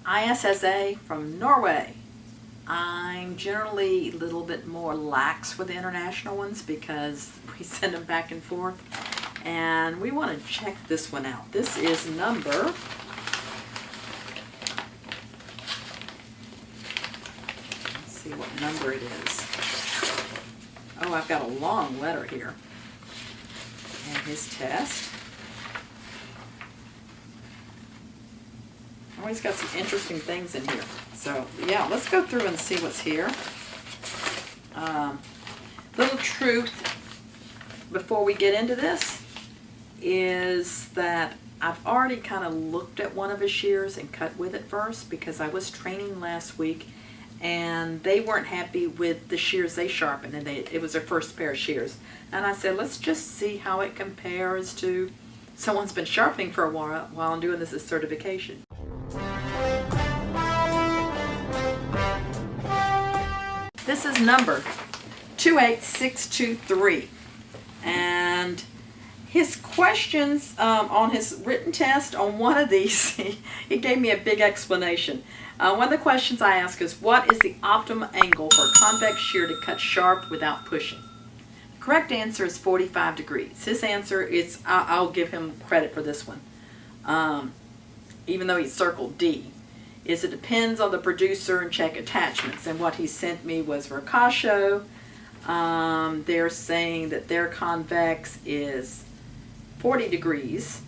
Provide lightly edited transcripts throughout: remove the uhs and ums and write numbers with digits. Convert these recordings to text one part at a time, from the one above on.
ISSA from Norway. I'm generally a little bit more lax with the international ones because we send them back and forth. And we want to check this one out. This is number, let's see what number it is. Oh, I've got a long letter here. And his test. Oh, he's got some interesting things in here. So, yeah, let's go through and see what's here. Little truth before we get into this is that I've already kind of looked at one of his shears and cut with it first because I was training last week and they weren't happy with the shears they sharpened, and it was their first pair of shears. And I said, let's just see how it compares to someone's been sharpening for a while I'm doing this as certification. This is number 28623, and his questions on his written test on one of these, he gave me a big explanation. One of the questions I ask is, what is the optimum angle for a convex shear to cut sharp without pushing? The correct answer is 45 degrees. His answer is, I'll give him credit for this one, even though he circled D, is it depends on the producer and check attachments. And what he sent me was Ricasho. They're saying that their convex is 40 degrees.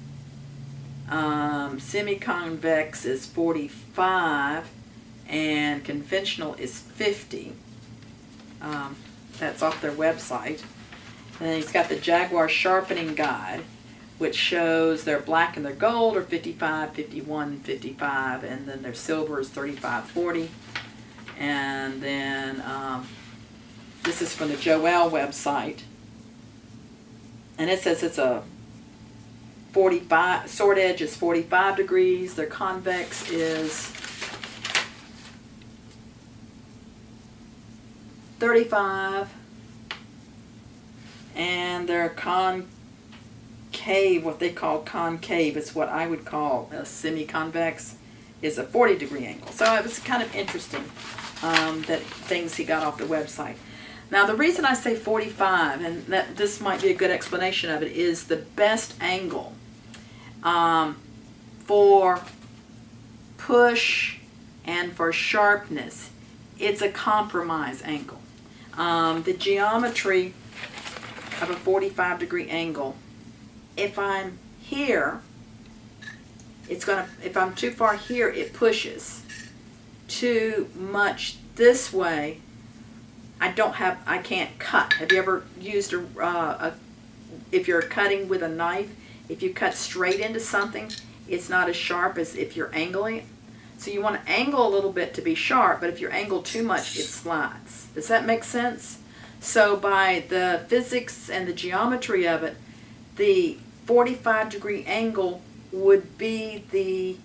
Semi-convex is 45 and conventional is 50. That's off their website. And then he's got the Jaguar Sharpening Guide, which shows their black and their gold are 55, 51, 55, and then their silver is 35, 40. And then this is from the Joel website, and it says it's a 45, sword edge is 45 degrees, their convex is 35, and their concave, what they call concave, it's what I would call a semi-convex, is a 40 degree angle. So it was kind of interesting that things he got off the website. Now the reason I say 45, and that this might be a good explanation of it, is the best angle for push and for sharpness. It's a compromise angle. The geometry of a 45 degree angle, if I'm here, it's gonna, if I'm too far here, it pushes. Too much this way, I can't cut. Have you ever used if you're cutting with a knife, if you cut straight into something, it's not as sharp as if you're angling it. So you want to angle a little bit to be sharp, but if you angle too much, it slides. Does that make sense? So by the physics and the geometry of it, the 45 degree angle would be the,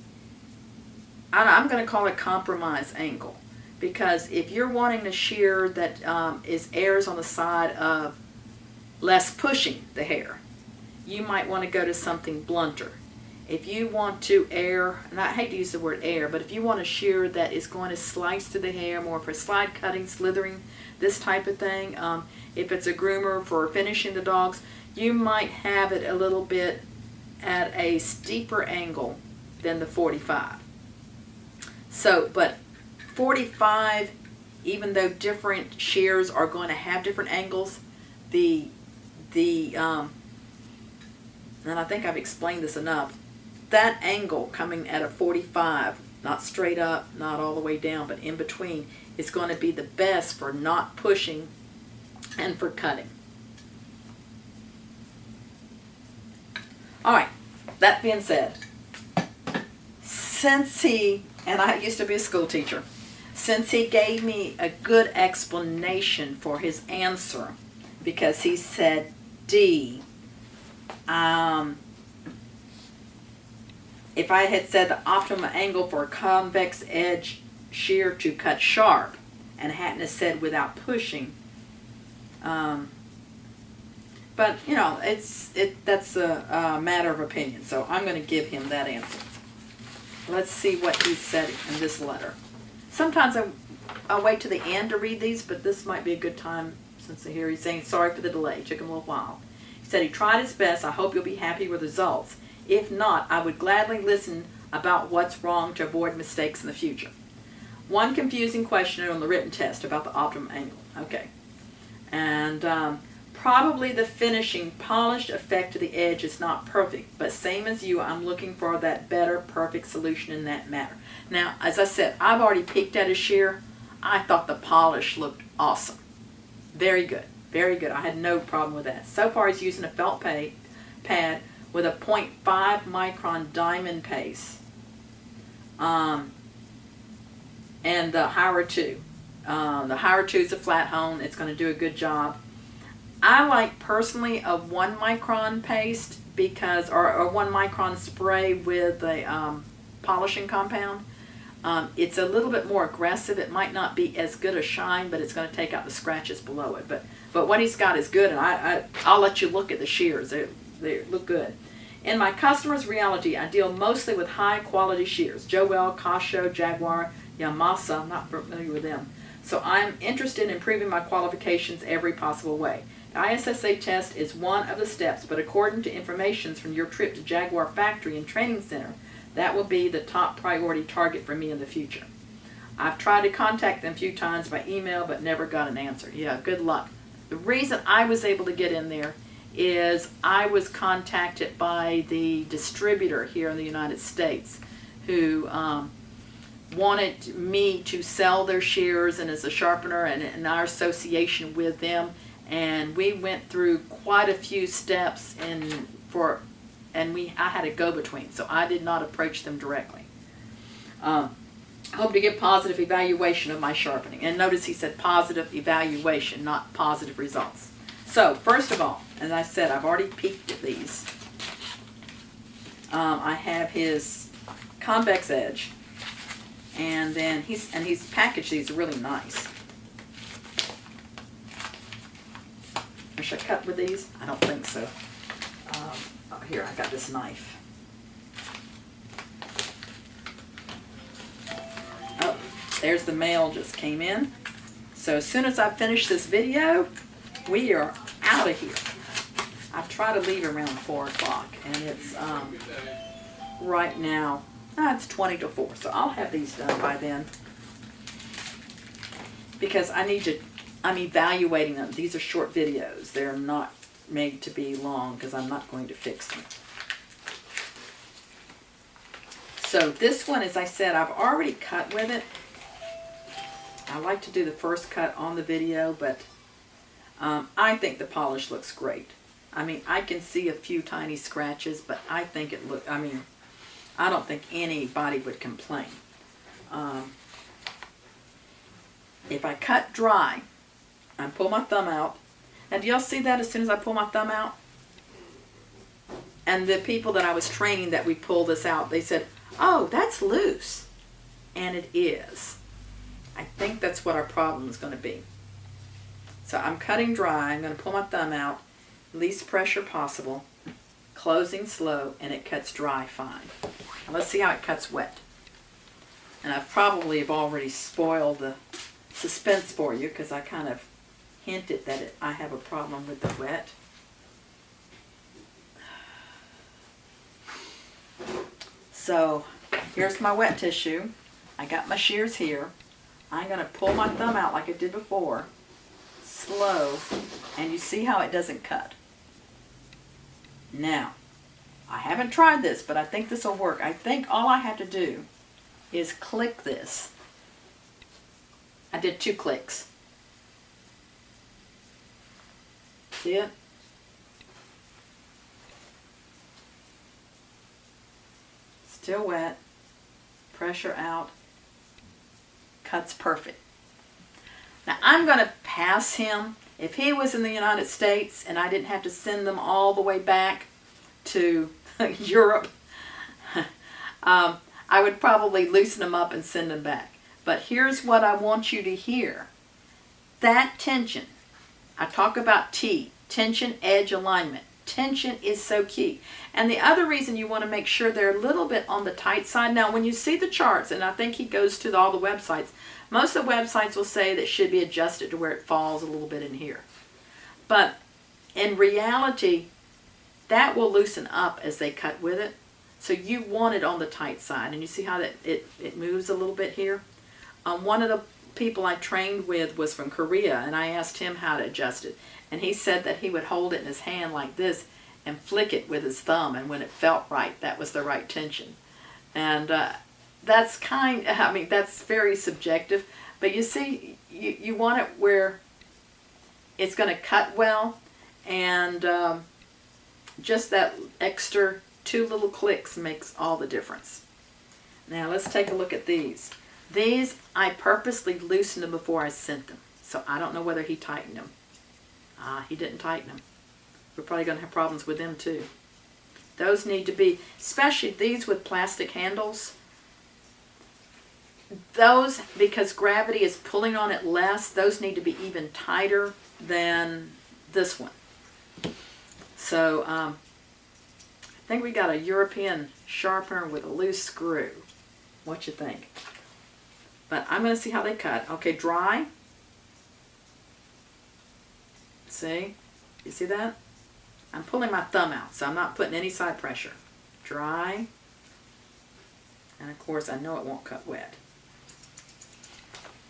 I'm going to call it compromise angle. Because if you're wanting a shear that errs on the side of less pushing the hair, you might want to go to something blunter. If you want to err, and I hate to use the word err, but if you want a shear that is going to slice through the hair more for slide cutting, slithering, this type of thing, if it's a groomer for finishing the dogs, you might have it a little bit at a steeper angle than the 45. So, but 45, even though different shears are going to have different angles, and I think I've explained this enough, that angle coming at a 45, not straight up, not all the way down, but in between, is going to be the best for not pushing and for cutting. Alright, that being said, since he, and I used to be a school teacher, since he gave me a good explanation for his answer, because he said D, if I had said the optimum angle for a convex edge shear to cut sharp, and hadn't have said without pushing, but you know, that's a matter of opinion, so I'm going to give him that answer. Let's see what he said in this letter. Sometimes I'll wait to the end to read these, but this might be a good time since here he's saying sorry for the delay. It took him a little while. He said he tried his best. I hope you'll be happy with the results. If not, I would gladly listen about what's wrong to avoid mistakes in the future. One confusing question on the written test about the optimum angle. Okay. And probably the finishing polished effect to the edge is not perfect, but same as you, I'm looking for that better perfect solution in that matter. Now, as I said, I've already peeked at his shear. I thought the polish looked awesome. Very good. Very good. I had no problem with that. So far, he's using a felt pad with a 0.5 micron diamond paste. And the Howard 2. The Howard 2 is a flat hone. It's going to do a good job. I like personally a 1 micron paste because, or 1 micron spray with a polishing compound. It's a little bit more aggressive. It might not be as good a shine, but it's going to take out the scratches below it. But what he's got is good, and I'll let you look at the shears. They look good. In my customer's reality, I deal mostly with high-quality shears. Joel, Casio, Jaguar, Yamasa. I'm not familiar with them. So I'm interested in improving my qualifications every possible way. The ISSA test is one of the steps, but according to information from your trip to Jaguar Factory and Training Center, that will be the top priority target for me in the future. I've tried to contact them a few times by email, but never got an answer. Yeah, good luck. The reason I was able to get in there is I was contacted by the distributor here in the United States who wanted me to sell their shears, and as a sharpener and in our association with them, and we went through quite a few steps I had a go-between, so I did not approach them directly. Hope to get positive evaluation of my sharpening. And notice he said positive evaluation, not positive results. So, first of all, as I said, I've already peeked at these. I have his convex edge, and then he's packaged these really nice. Should I cut with these? I don't think so. Here, I got this knife. Oh, there's the mail just came in. So as soon as I finish this video, we are out of here. I try to leave around 4 o'clock, and it's right now, it's 20 to 4. So I'll have these done by then because I'm evaluating them. These are short videos. They're not made to be long because I'm not going to fix them. So this one, as I said, I've already cut with it. I like to do the first cut on the video, but I think the polish looks great. I mean, I can see a few tiny scratches, but I think it look. I don't think anybody would complain. If I cut dry, I pull my thumb out. And do y'all see that as soon as I pull my thumb out? And the people that I was training that we pull this out, they said, oh, that's loose. And it is. I think that's what our problem is going to be. So I'm cutting dry. I'm going to pull my thumb out, least pressure possible, closing slow, and it cuts dry fine. Now let's see how it cuts wet. And I probably have already spoiled the suspense for you because I kind of hinted that I have a problem with the wet. So here's my wet tissue. I got my shears here. I'm going to pull my thumb out like I did before, slow, and you see how it doesn't cut. Now, I haven't tried this, but I think this will work. I think all I have to do is click this. I did 2 clicks. See it? Still wet. Pressure out. Cuts perfect. Now I'm going to pass him. If he was in the United States and I didn't have to send them all the way back to Europe, I would probably loosen them up and send them back. But here's what I want you to hear. That tension. I talk about T, tension edge alignment. tension is so key. And the other reason you want to make sure they're a little bit on the tight side. Now, when you see the charts, and I think he goes to all the websites, most of the websites will say that should be adjusted to where it falls a little bit in here. But in reality, that will loosen up as they cut with it. So you want it on the tight side. And you see how that it moves a little bit here? One of the people I trained with was from Korea, and I asked him how to adjust it. And he said that he would hold it in his hand like this and flick it with his thumb, and when it felt right, that was the right tension. And that's that's very subjective, but you see, you want it where it's going to cut well, and just that extra 2 little clicks makes all the difference. Now let's take a look at these. These, I purposely loosened them before I sent them, so I don't know whether he tightened them. He didn't tighten them. We're probably going to have problems with them too. Those need to be, especially these with plastic handles, those, because gravity is pulling on it less, those need to be even tighter than this one. So I think we got a European sharpener with a loose screw. What you think? But I'm going to see how they cut. Okay, dry. See? You see that? I'm pulling my thumb out, so I'm not putting any side pressure. Dry. And of course, I know it won't cut wet.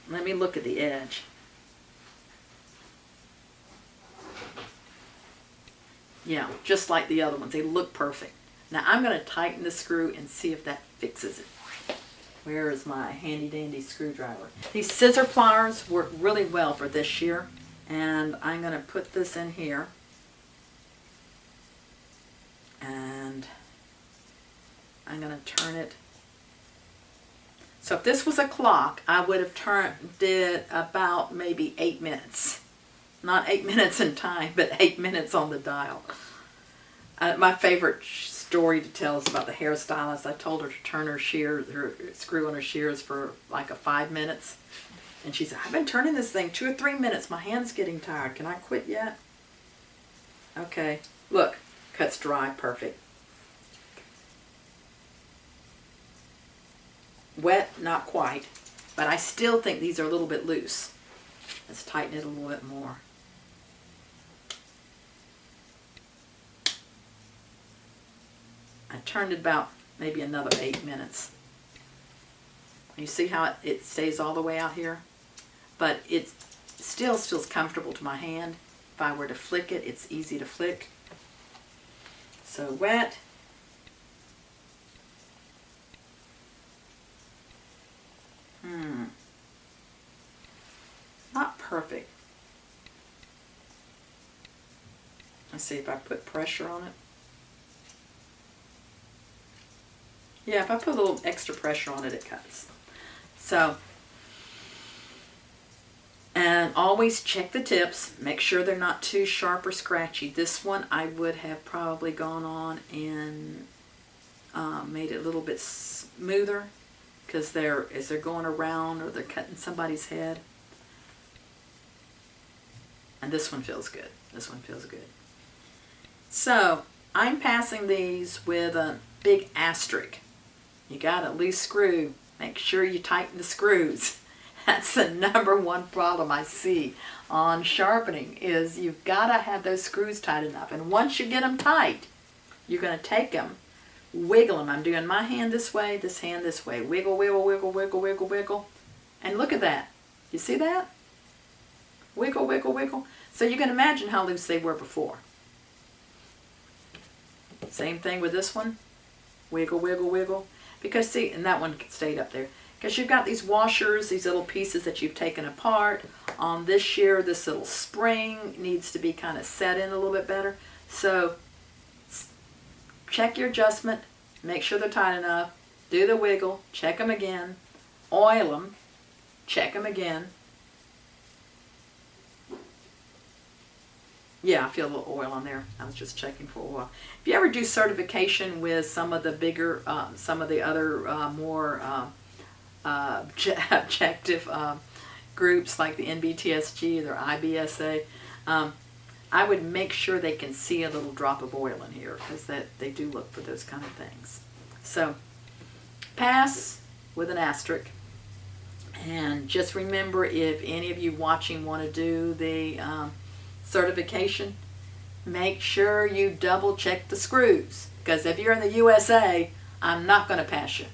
Let me look at the edge. Yeah, just like the other ones. They look perfect. Now I'm going to tighten the screw and see if that fixes it. Where is my handy dandy screwdriver? These scissor pliers work really well for this shear. And I'm going to put this in here. And I'm going to turn it. So if this was a clock, I would have turned it about maybe 8 minutes. Not 8 minutes in time, but 8 minutes on the dial. My favorite story to tell is about the hairstylist. I told her to turn her screw on her shears for like 5 minutes. And she said, I've been turning this thing 2 or 3 minutes. My hand's getting tired. Can I quit yet? Okay. Look. Cuts dry. Perfect. Wet, not quite. But I still think these are a little bit loose. Let's tighten it a little bit more. I turned it about maybe another 8 minutes. You see how it stays all the way out here? But it still feels comfortable to my hand. If I were to flick it, it's easy to flick. So wet. Not perfect. Let's see if I put pressure on it. Yeah, if I put a little extra pressure on it, it cuts. So, and always check the tips. Make sure they're not too sharp or scratchy. This one I would have probably gone on and made it a little bit smoother, because as they're going around or they're cutting somebody's head. And this one feels good. This one feels good. So I'm passing these with a big asterisk. You got a loose screw. Make sure you tighten the screws. That's the #1 problem I see on sharpening, is you've got to have those screws tight enough. And once you get them tight, you're going to take them, wiggle them. I'm doing my hand this way, this hand this way. Wiggle, wiggle, wiggle, wiggle, wiggle, wiggle. And look at that. You see that? Wiggle, wiggle, wiggle. So you can imagine how loose they were before. Same thing with this one. Wiggle, wiggle, wiggle. Because see, and that one stayed up there. Because you've got these washers, these little pieces that you've taken apart. On this shear, this little spring needs to be kind of set in a little bit better. So check your adjustment. Make sure they're tight enough. Do the wiggle. Check them again. Oil them. Check them again. Yeah, I feel a little oil on there. I was just checking for oil. If you ever do certification with some of the bigger, some of the other more objective groups like the NBTSG or IBSA, I would make sure they can see a little drop of oil in here, because they do look for those kind of things. So pass with an asterisk. And just remember, if any of you watching want to do the certification, make sure you double check the screws, because if you're in the USA, I'm not going to pass you.